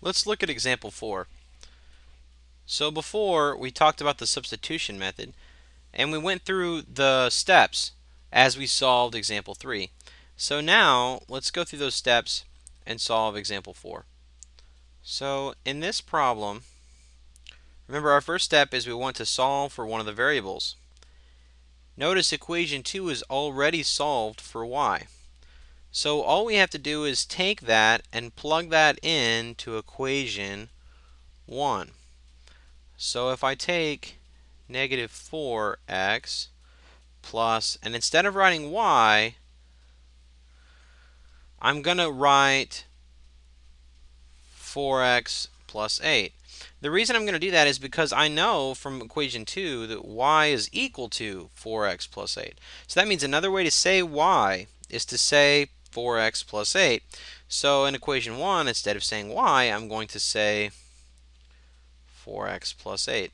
Let's look at example 4. So before we talked about the substitution method and we went through the steps as we solved example 3. So now let's go through those steps and solve example 4. So in this problem, remember our first step is we want to solve for one of the variables. Notice equation 2 is already solved for y. So all we have to do is take that and plug that into equation 1. So if I take negative 4x plus, and instead of writing y, I'm going to write 4x plus 8. The reason I'm going to do that is because I know from equation 2 that y is equal to 4x plus 8. So that means another way to say y is to say 4x plus 8. So in equation 1, instead of saying y, I'm going to say 4x plus 8.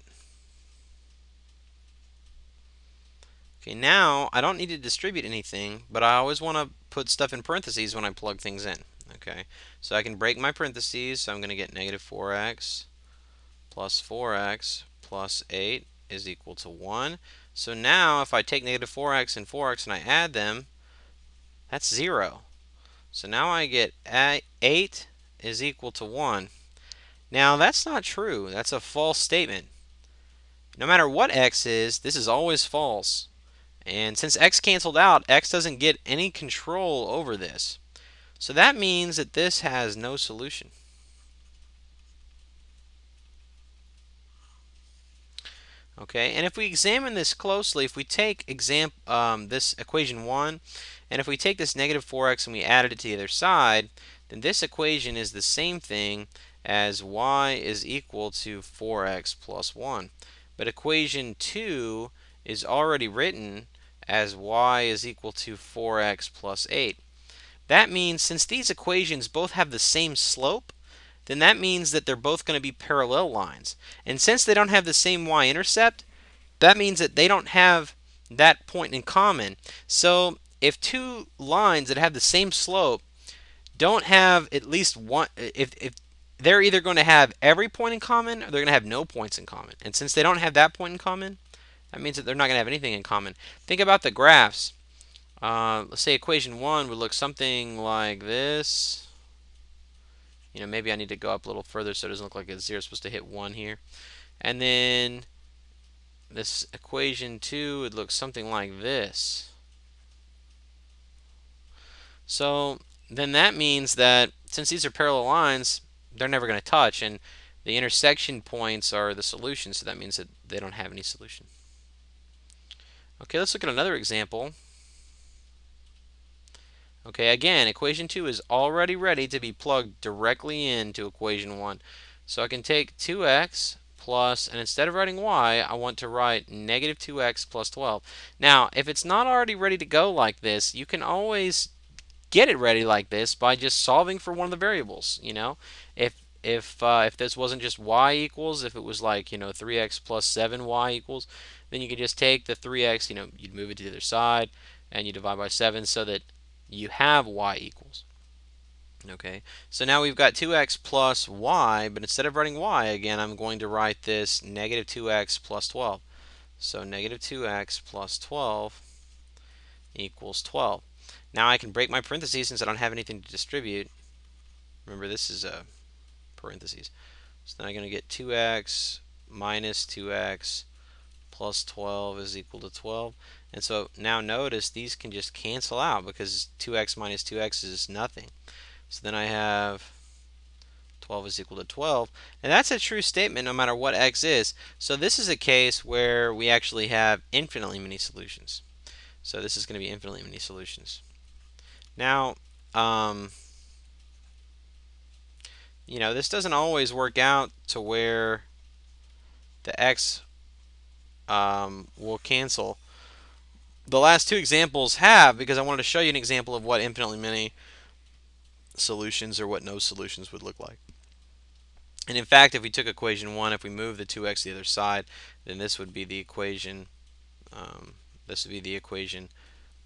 Okay, now I don't need to distribute anything, but I always want to put stuff in parentheses when I plug things in. Okay, so I can break my parentheses, so I'm going to get negative 4x plus 4x plus 8 is equal to 1. So now if I take negative 4x and I add them, that's 0. So now I get 8 is equal to 1. Now that's not true. That's a false statement. No matter what x is, this is always false. And since x canceled out, x doesn't get any control over this. So that means that this has no solution. Okay, and if we examine this closely, if we take this equation 1, and if we take this negative 4x and we added it to the other side, then this equation is the same thing as y is equal to 4x plus 1. But equation 2 is already written as y is equal to 4x plus 8. That means since these equations both have the same slope, then that means that they're both going to be parallel lines. And since they don't have the same y-intercept, that means that they don't have that point in common. So if two lines that have the same slope don't have at least one, if they're either going to have every point in common or they're going to have no points in common. And since they don't have that point in common, that means that they're not going to have anything in common. Think about the graphs. Let's say equation 1 would look something like this. Maybe I need to go up a little further so it doesn't look like it's 0. It's supposed to hit 1 here. And then this equation 2 would look something like this. So then that means that since these are parallel lines, they're never going to touch, and the intersection points are the solution, so that means that they don't have any solution. Okay, let's look at another example. Okay, again, equation 2 is already ready to be plugged directly into equation 1. So I can take 2x plus, and instead of writing y, I want to write negative 2x plus 12. Now, if it's not already ready to go like this, you can always get it ready like this by just solving for one of the variables. If this wasn't just y equals, if it was like 3x plus 7y equals, then you could just take the 3x, you'd move it to the other side, and you divide by 7 so that you have y equals. Okay, so now we've got 2x plus y, but instead of writing y again, I'm going to write this negative 2x plus 12. So negative 2x plus 12 equals 12. Now I can break my parentheses since I don't have anything to distribute. Remember, this is a parentheses. So then I'm going to get 2x minus 2x plus 12 is equal to 12. And so now notice these can just cancel out because 2x minus 2x is nothing. So then I have 12 is equal to 12. And that's a true statement no matter what x is. So this is a case where we actually have infinitely many solutions. So this is going to be infinitely many solutions. Now, this doesn't always work out to where the x will cancel. The last two examples have, because I wanted to show you an example of what infinitely many solutions or what no solutions would look like. And in fact, if we took equation 1, if we move the 2x to the other side, then this would be the equation. This would be the equation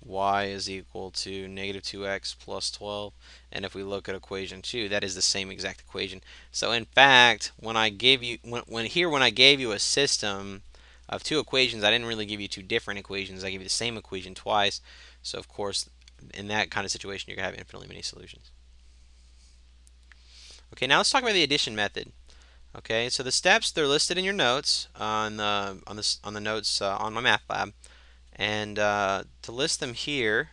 y is equal to negative 2x plus 12. And if we look at equation 2, that is the same exact equation. So in fact, when I gave you when I gave you a system of two equations, I didn't really give you two different equations. I gave you the same equation twice. So of course, in that kind of situation, you're going to have infinitely many solutions. Okay, now let's talk about the addition method. Okay, so the steps, they're listed in your notes on the notes on MyMathLab, and to list them here,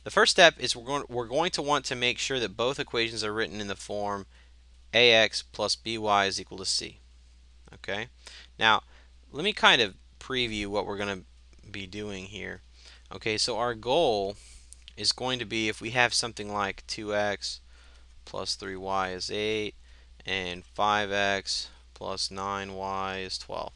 the first step is we're going to want to make sure that both equations are written in the form ax plus by is equal to c. Okay, now let me kind of preview what we're going to be doing here. Okay, so our goal is going to be, if we have something like 2x plus 3y is 8 and 5x plus 9y is 12.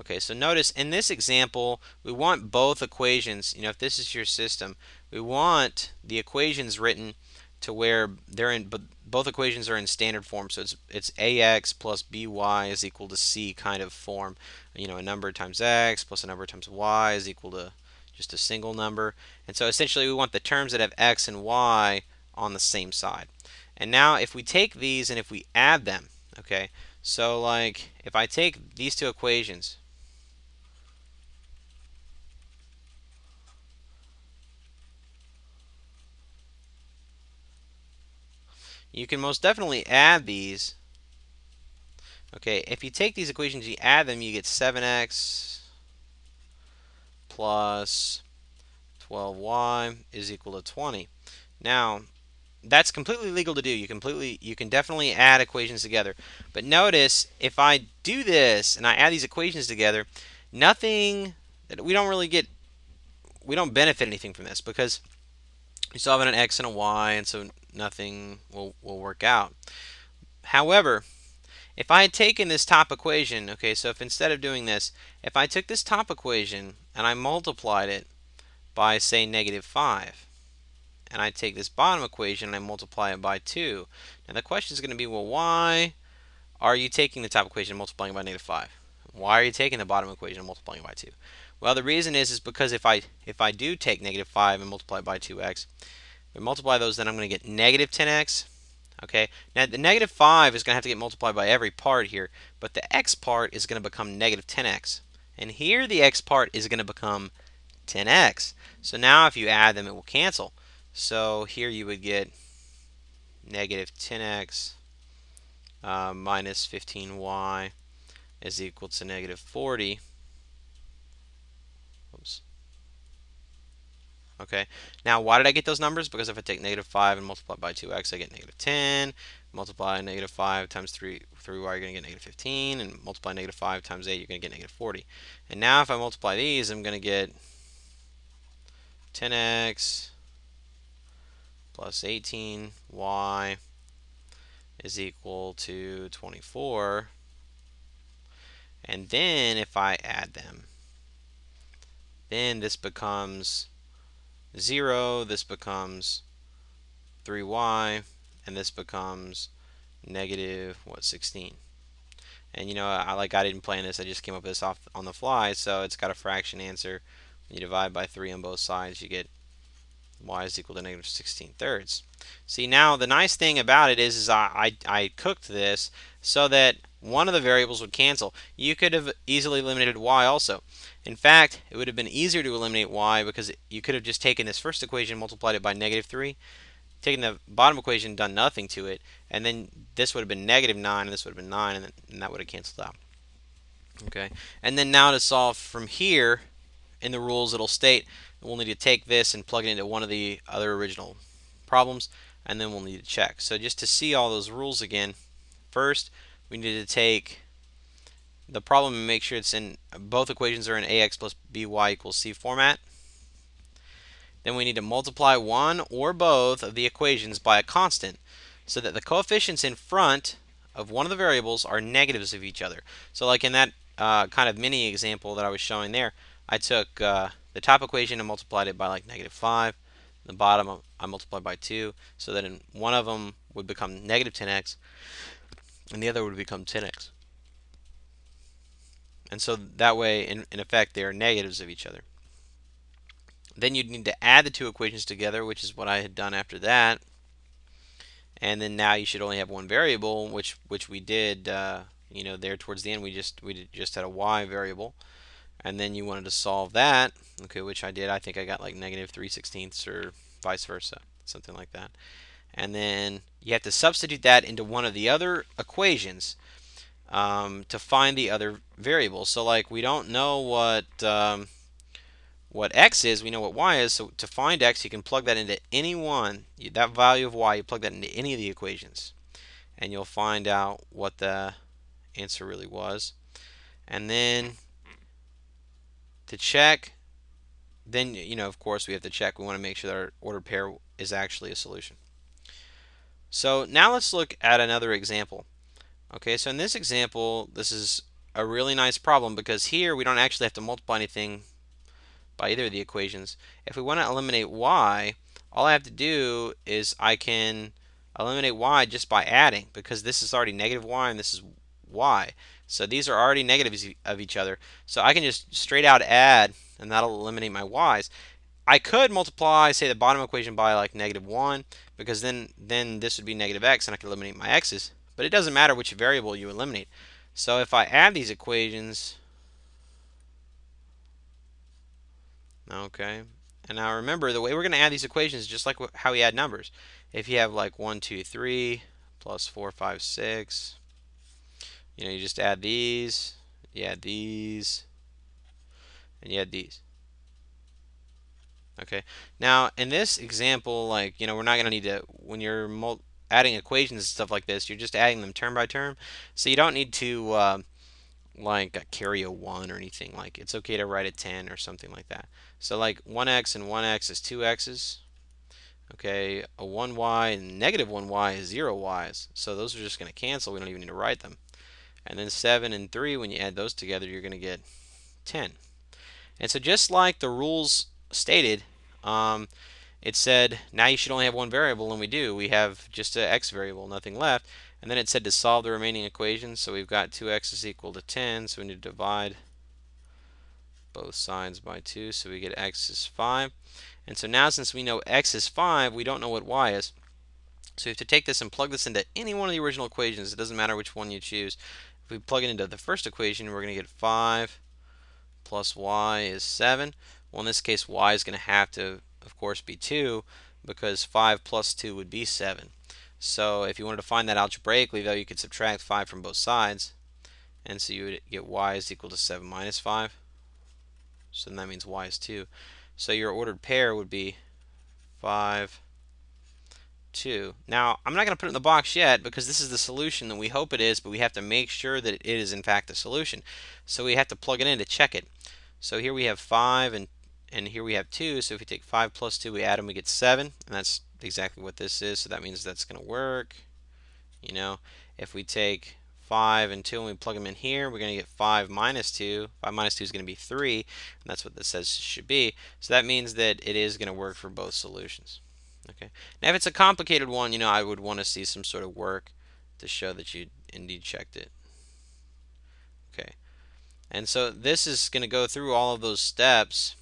Okay, so notice in this example, we want both equations, if this is your system, we want the equations written to where they're in, but both equations are in standard form. So it's ax plus by is equal to c kind of form. A number times x plus a number times y is equal to just a single number. And so essentially we want the terms that have x and y on the same side. And now if we take these and if we add them, okay, so like if I take these two equations, you can most definitely add these. Okay, if you take these equations, you add them, you get 7x plus 12y is equal to 20. Now, that's completely legal to do. You can definitely add equations together. But notice, if I do this and I add these equations together, nothing, we don't really get, we don't benefit anything from this because we still have an x and a y, and so nothing will work out. However, if I had taken this top equation, okay, so if instead of doing this, if I took this top equation and I multiplied it by, say, negative 5, and I take this bottom equation and I multiply it by 2, now the question is going to be, well, why are you taking the top equation and multiplying it by negative 5? Why are you taking the bottom equation and multiplying it by 2? Well, the reason is because if I do take negative 5 and multiply it by 2x, if I multiply those, then I'm going to get negative 10x. Okay, now the negative 5 is going to have to get multiplied by every part here, but the x part is going to become negative 10x. And here the x part is going to become 10x. So now if you add them, it will cancel. So here you would get negative 10x minus 15y is equal to negative 40. Oops. Okay, now why did I get those numbers? Because if I take negative 5 and multiply by 2x, I get negative 10. Multiply negative 5 times 3y, you're going to get negative 15. And multiply negative 5 times 8, you're going to get negative 40. And now if I multiply these, I'm going to get 10x plus 18y is equal to 24. And then if I add them, then this becomes 0, this becomes 3y, and this becomes negative 16. And I didn't plan this, I just came up with this off on the fly, so it's got a fraction answer. When you divide by 3 on both sides, you get y is equal to negative 16/3. See, now the nice thing about it is I cooked this so that one of the variables would cancel. You could have easily eliminated y also. In fact, it would have been easier to eliminate y because you could have just taken this first equation, multiplied it by negative 3, taken the bottom equation, done nothing to it, and then this would have been negative 9, and this would have been 9, and that would have canceled out. Okay, and then now to solve from here, in the rules it'll state we'll need to take this and plug it into one of the other original problems, and then we'll need to check. So just to see all those rules again, first we need to take the problem and make sure it's in both equations are in ax plus by equals c format. Then we need to multiply one or both of the equations by a constant so that the coefficients in front of one of the variables are negatives of each other. So like in that kind of mini example that I was showing there, I took the top equation and multiplied it by like negative 5. The bottom I multiplied by 2, so that in one of them would become negative 10x and the other would become 10x. And so that way, in effect, they are negatives of each other. Then you'd need to add the two equations together, which is what I had done after that. And then now you should only have one variable, which we did. There towards the end, we just had a y variable, and then you wanted to solve that. Okay, which I did. I think I got like negative 3/16 or vice versa, something like that. And then you have to substitute that into one of the other equations to find the other variable. So like we don't know what x is, we know what y is. So to find x, you can plug that into any one. That value of y, you plug that into any of the equations, and you'll find out what the answer really was. And then to check, then of course we have to check. We want to make sure that our ordered pair is actually a solution. So now let's look at another example. Okay, so in this example, this is a really nice problem because here we don't actually have to multiply anything by either of the equations. If we want to eliminate y, all I have to do is I can eliminate y just by adding, because this is already negative y and this is y. So these are already negatives of each other. So I can just straight out add, and that'll eliminate my y's. I could multiply, say, the bottom equation by like negative 1, because then this would be negative x, and I could eliminate my x's. But it doesn't matter which variable you eliminate. So if I add these equations, okay, and now remember, the way we're going to add these equations is just like how we add numbers. If you have like 1, 2, 3, plus 4, 5, 6, you just add these, you add these, and you add these. Okay. Now, in this example, like, we're not going to need to, when you're adding equations and stuff like this, you're just adding them term by term. So you don't need to, like, carry a 1 or anything. Like, it's okay to write a 10 or something like that. So, like, 1x and 1x is 2x's. Okay, a 1y and negative 1y is 0y's. So those are just going to cancel. We don't even need to write them. And then 7 and 3, when you add those together, you're going to get 10. And so just like the rules stated, it said now you should only have one variable, and we do. We have just an x variable, nothing left. And then it said to solve the remaining equations. So we've got 2x is equal to 10, so we need to divide both sides by 2, so we get x is 5. And so now, since we know x is 5, we don't know what y is. So you have to take this and plug this into any one of the original equations. It doesn't matter which one you choose. If we plug it into the first equation, we're going to get 5 plus y is 7. Well, in this case, y is going to have to, of course, be 2, because 5 plus 2 would be 7. So if you wanted to find that algebraically, though, you could subtract 5 from both sides. And so you would get y is equal to 7 minus 5. So then that means y is 2. So your ordered pair would be 5, 2. Now, I'm not going to put it in the box yet because this is the solution that we hope it is, but we have to make sure that it is in fact the solution. So we have to plug it in to check it. So here we have 5 and here we have 2. So if we take 5 plus 2, we add them, we get 7. And that's exactly what this is. So that means that's going to work. If we take 5 and 2 and we plug them in here, we're going to get 5 minus 2. 5 minus 2 is going to be 3. And that's what this says it should be. So that means that it is going to work for both solutions. Okay. Now, if it's a complicated one, I would want to see some sort of work to show that you indeed checked it. Okay. And so this is going to go through all of those steps.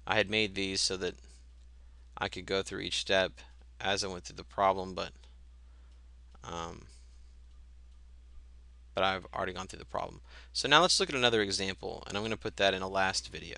I had made these so that I could go through each step as I went through the problem, but I've already gone through the problem. So now let's look at another example, and I'm going to put that in a last video.